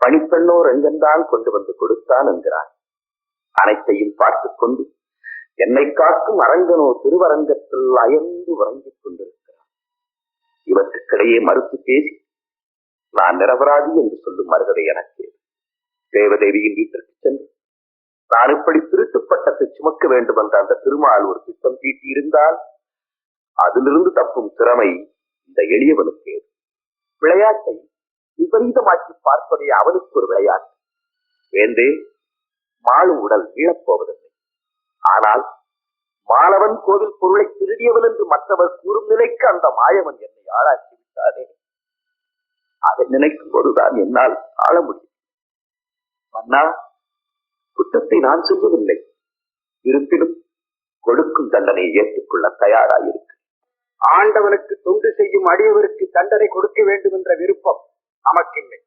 பணிப்பெண்ணோ ரங்கன்தான் கொண்டு வந்து கொடுத்தான் என்கிறார். அனைத்தையும் பார்த்துக் கொண்டு என்னை காக்கும் அரங்கனோ திருவரங்கத்தில் அயர்ந்து உறங்கிக் கொண்டிருக்கிறார். இவற்றுக்கிடையே மறுத்து பேசி நான் நிரபராதி என்று சொல்லும் மறுகதை எனக்கு தேவதேவியின் வீட்டிற்கு சென்று நான் இப்படி திருட்டு பட்டத்தை சுமக்க வேண்டும் என்ற அந்த திருமால் ஒரு திட்டம் தீட்டியிருந்தால் அதிலிருந்து தப்பும் திறமை இந்த எளியவனுக்கு. விளையாட்டை விபரீதமாக்கி பார்ப்பதே அவனுக்கு ஒரு விளையாட்டு. வேந்தே, மாளும் உடல் வீழப்போவதில்லை. ஆனால் மாணவன் கோவில் பொருளை திருடியவன் என்று மற்றவர் கூறும் நிலைக்கு அந்த மாயவன் என்னை ஆளாக்கி விட்டானே. அதை நினைக்கும் போதுதான் என்னால் ஆள முடியும். மன்னா, குற்றத்தை நான் சொல்லவில்லை. இருப்பினும் கொடுக்கும் தண்டனையை ஏற்றுக்கொள்ள தயாராயிருக்கு. ஆண்டவனுக்கு தொண்டு செய்யும் அடியவருக்கு தண்டனை கொடுக்க வேண்டும் என்ற விருப்பம் நமக்கில்லை.